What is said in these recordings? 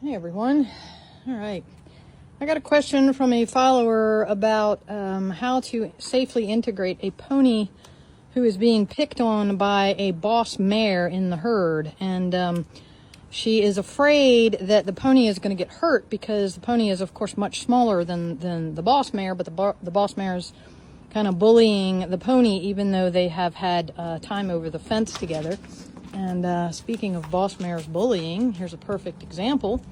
Hey everyone. All right. I got a question from a follower about how to safely integrate a pony who is being picked on by a boss mare in the herd. And she is afraid that the pony is going to get hurt because the pony is, of course, much smaller than the boss mare, but the boss mare is kind of bullying the pony even though they have had time over the fence together. And speaking of boss mares bullying, here's a perfect example.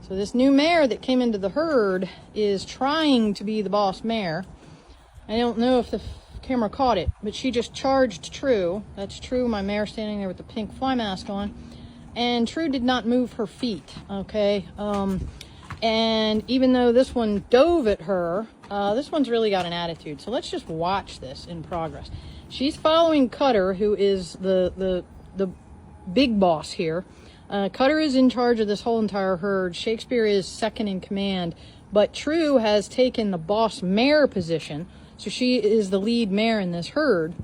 So this new mare that came into the herd is trying to be the boss mare. I don't know if the camera caught it, but she just charged True. That's True, my mare standing there with the pink fly mask on. And True did not move her feet, okay? And even though this one dove at her, this one's really got an attitude. So let's just watch this in progress. She's following Cutter, who is the big boss here. Cutter is in charge of this whole entire herd. Shakespeare is second in command, but True has taken the boss mare position. So she is the lead mare in this herd,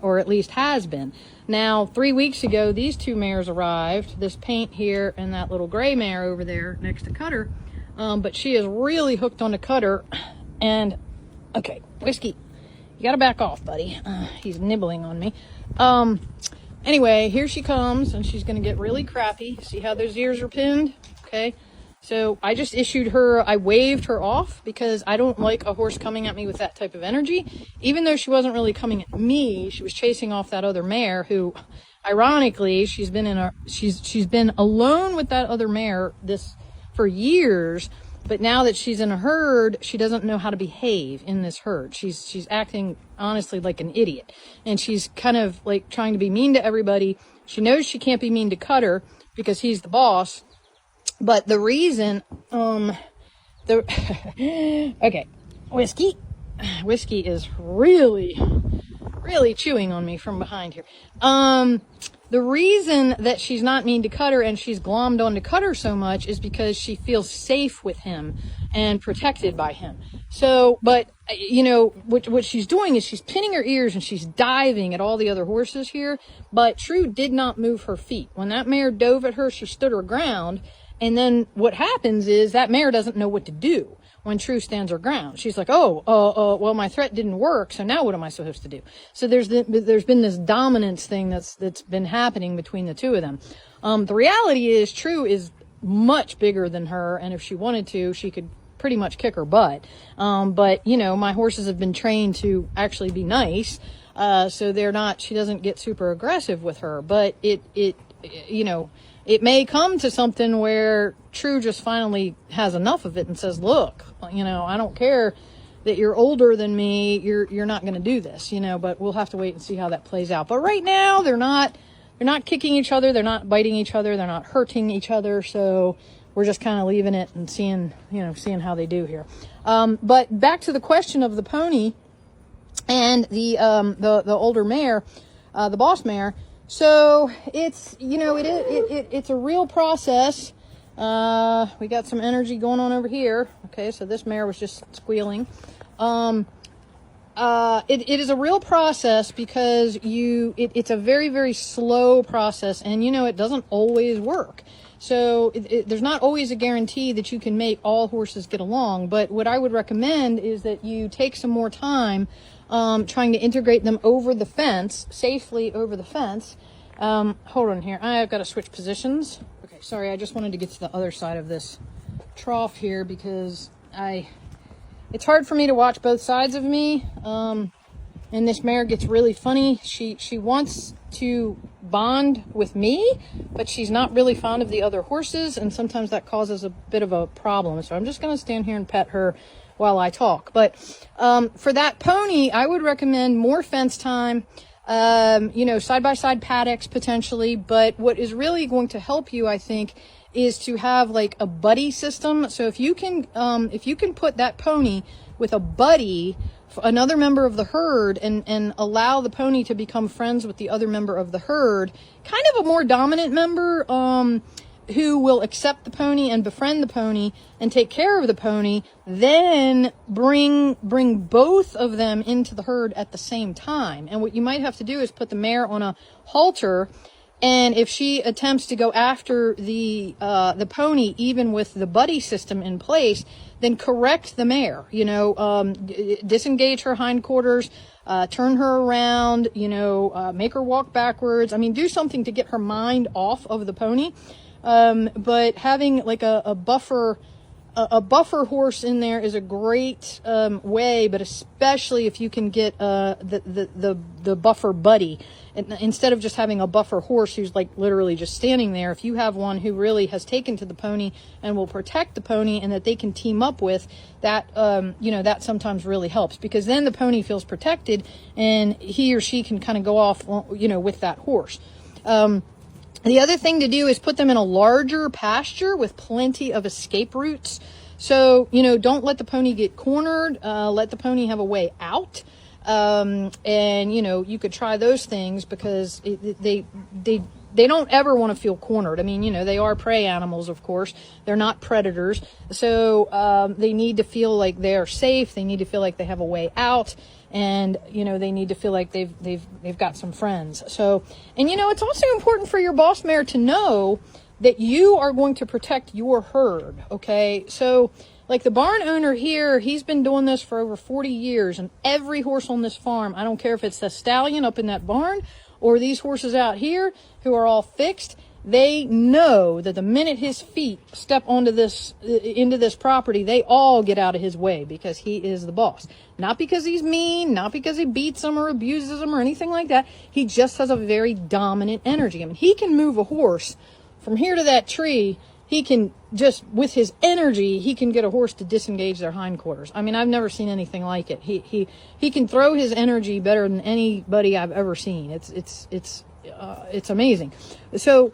or at least has been. Now, 3 weeks ago, these two mares arrived, this paint here and that little gray mare over there next to Cutter. But she is really hooked on the Cutter. And, okay, Whiskey, you gotta back off, buddy. He's nibbling on me. Anyway, here she comes, and she's going to get really crappy. See how those ears are pinned? Okay. So I just I waved her off because I don't like a horse coming at me with that type of energy. Even though she wasn't really coming at me, she was chasing off that other mare who, ironically, she's been alone with that other mare for years. But now that she's in a herd, she doesn't know how to behave in this herd. She's acting honestly like an idiot. And she's kind of like trying to be mean to everybody. She knows she can't be mean to Cutter because he's the boss. But the reason, okay, Whiskey is really chewing on me from behind here. The reason that she's not mean to Cutter and she's glommed onto Cutter so much is because she feels safe with him and protected by him. So, but, you know, what she's doing is she's pinning her ears and she's diving at all the other horses here. But True did not move her feet. When that mare dove at her, she stood her ground. And then what happens is that mare doesn't know what to do when True stands her ground. She's like, well, my threat didn't work, so now what am I supposed to do? So there's been this dominance thing that's been happening between the two of them. The reality is True is much bigger than her, and if she wanted to, she could pretty much kick her butt. But, you know, my horses have been trained to actually be nice, so she doesn't get super aggressive with her. But it may come to something where True just finally has enough of it and says, look, you know, I don't care that you're older than me. You're not going to do this, you know, but we'll have to wait and see how that plays out. But right now they're not kicking each other. They're not biting each other. They're not hurting each other. So we're just kind of leaving it and seeing how they do here. But back to the question of the pony and the older mare, the boss mare. So it's, you know, it's a real process. We got some energy going on over here. Okay. So this mare was just squealing. It is a real process because it's a very, very slow process, and, you know, it doesn't always work. So there's not always a guarantee that you can make all horses get along. But what I would recommend is that you take some more time trying to integrate them over the fence, safely over the fence. Hold on here. I've got to switch positions. Okay, sorry. I just wanted to get to the other side of this trough here because it's hard for me to watch both sides of me. And this mare gets really funny. She wants to bond with me, but she's not really fond of the other horses, and sometimes that causes a bit of a problem. So I'm just going to stand here and pet her while I talk. But for that pony, I would recommend more fence time, you know, side-by-side paddocks potentially. But what is really going to help you, I think, is to have like a buddy system. So if you can put that pony with a buddy, another member of the herd, and allow the pony to become friends with the other member of the herd, kind of a more dominant member, who will accept the pony and befriend the pony and take care of the pony, then bring both of them into the herd at the same time. And what you might have to do is put the mare on a halter And if she attempts to go after the pony, even with the buddy system in place, then correct the mare, disengage her hindquarters, turn her around, make her walk backwards. I mean, do something to get her mind off of the pony. But having like a buffer horse in there is a great way, but especially if you can get the buffer buddy. And instead of just having a buffer horse who's like literally just standing there, if you have one who really has taken to the pony and will protect the pony and that they can team up with, that that sometimes really helps, because then the pony feels protected and he or she can kind of go off with that horse. The other thing to do is put them in a larger pasture with plenty of escape routes. So, don't let the pony get cornered. Let the pony have a way out. And, you could try those things, because they don't ever want to feel cornered. I mean, they are prey animals, of course. They're not predators. So, they need to feel like they're safe. They need to feel like they have a way out. And, they need to feel like they've got some friends. So, and, it's also important for your boss mare to know that you are going to protect your herd. Okay. So like the barn owner here, he's been doing this for over 40 years, and every horse on this farm, I don't care if it's the stallion up in that barn or these horses out here who are all fixed, they know that the minute his feet step into this property, they all get out of his way, because he is the boss. Not because he's mean, not because he beats them or abuses them or anything like that. He just has a very dominant energy. I mean, he can move a horse from here to that tree. He can just, with his energy, he can get a horse to disengage their hindquarters. I mean, I've never seen anything like it. He can throw his energy better than anybody I've ever seen. It's amazing. So,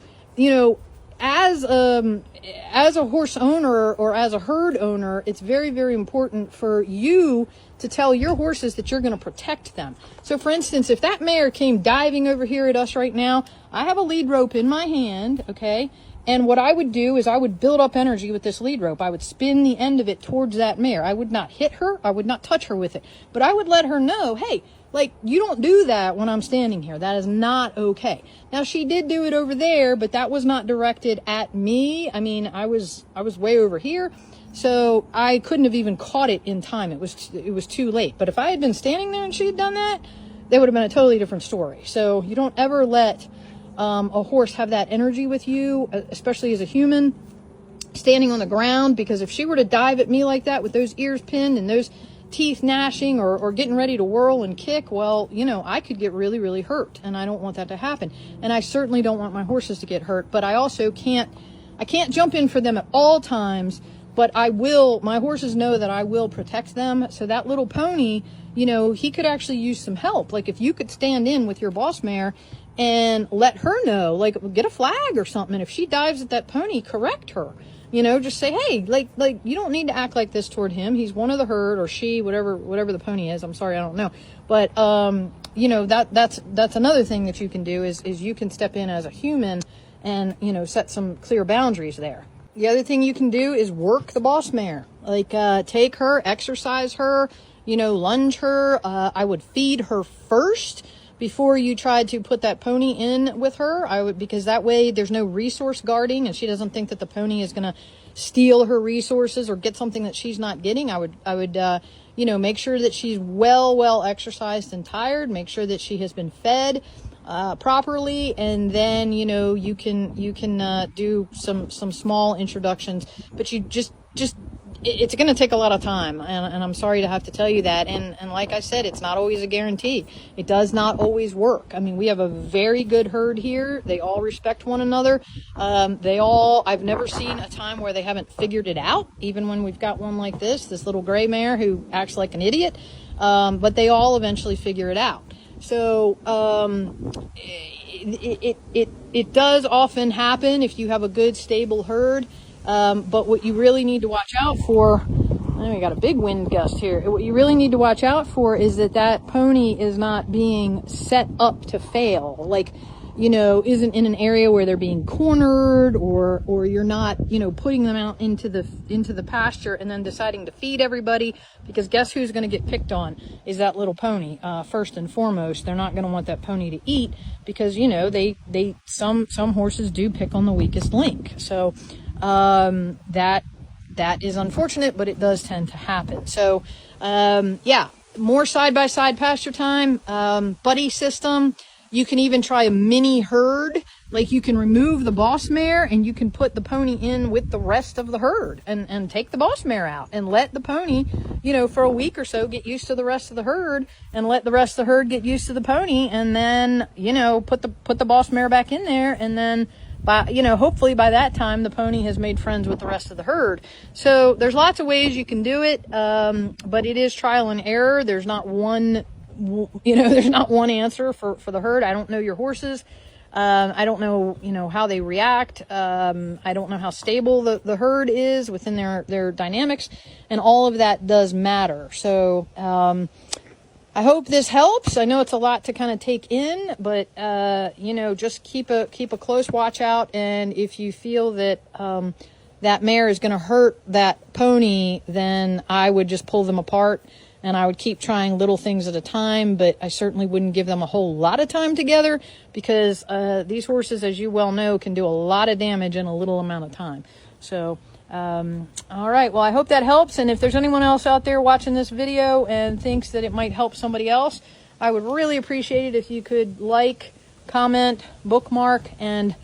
as a horse owner or as a herd owner, it's very, very important for you to tell your horses that you're going to protect them. So, for instance, if that mare came diving over here at us right now, I have a lead rope in my hand, okay? And what I would do is I would build up energy with this lead rope. I would spin the end of it towards that mare. I would not hit her. I would not touch her with it. But I would let her know, hey, like, you don't do that when I'm standing here. That is not okay. Now, she did do it over there, but that was not directed at me. I mean, I was way over here, so I couldn't have even caught it in time. It was too late. But if I had been standing there and she had done that, that would have been a totally different story. So you don't ever let a horse have that energy with you, especially as a human standing on the ground, because if she were to dive at me like that with those ears pinned and those teeth gnashing or getting ready to whirl and kick, well, I could get really, really hurt, and I don't want that to happen. And I certainly don't want my horses to get hurt, but I also can't jump in for them at all times, but my horses know that I will protect them. So that little pony, he could actually use some help. Like if you could stand in with your boss mare and let her know, like get a flag or something. And if she dives at that pony, correct her. Just say, hey, like you don't need to act like this toward him. He's one of the herd, or she, whatever the pony is. I'm sorry, I don't know. But that's another thing that you can do is you can step in as a human and set some clear boundaries there. The other thing you can do is work the boss mare. Like take her, exercise her, lunge her. I would feed her first before you tried to put that pony in with her. Because that way there's no resource guarding and she doesn't think that the pony is going to steal her resources or get something that she's not getting. I would make sure that she's well exercised and tired, make sure that she has been fed properly, and then you can do some small introductions, but you just it's going to take a lot of time, and I'm sorry to have to tell you that. And like I said, it's not always a guarantee. It does not always work. I mean, we have a very good herd here. They all respect one another. I've never seen a time where they haven't figured it out, even when we've got one like this little gray mare who acts like an idiot. But they all eventually figure it out. So, it does often happen if you have a good, stable herd. But what you really need to watch out for, we got a big wind gust here. What you really need to watch out for is that pony is not being set up to fail. Like, isn't in an area where they're being cornered, or you're not, putting them out into the pasture and then deciding to feed everybody, because guess who's going to get picked on is that little pony. First and foremost, they're not going to want that pony to eat, because some horses do pick on the weakest link. So that is unfortunate, but it does tend to happen. So more side-by-side pasture time, buddy system. You can even try a mini herd. Like, you can remove the boss mare and you can put the pony in with the rest of the herd, and take the boss mare out and let the pony, for a week or so get used to the rest of the herd, and let the rest of the herd get used to the pony, and then, put the boss mare back in there, and then hopefully by that time the pony has made friends with the rest of the herd. So there's lots of ways you can do it, but it is trial and error. There's not one there's not one answer for the herd. I don't know your horses. I don't know, how they react. I don't know how stable the herd is within their dynamics, and all of that does matter. So, I hope this helps. I know it's a lot to kind of take in, but, just keep a close watch out. And if you feel that, that mare is going to hurt that pony, then I would just pull them apart. And I would keep trying little things at a time, but I certainly wouldn't give them a whole lot of time together, because these horses, as you well know, can do a lot of damage in a little amount of time. So, all right. Well, I hope that helps. And if there's anyone else out there watching this video and thinks that it might help somebody else, I would really appreciate it if you could like, comment, bookmark, and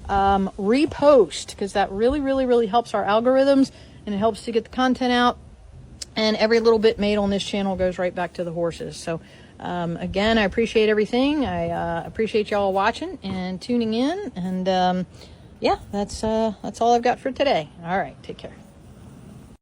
repost, because that really, really, really helps our algorithms, and it helps to get the content out. And every little bit made on this channel goes right back to the horses. So, again, I appreciate everything. I appreciate y'all watching and tuning in. And, that's all I've got for today. All right. Take care.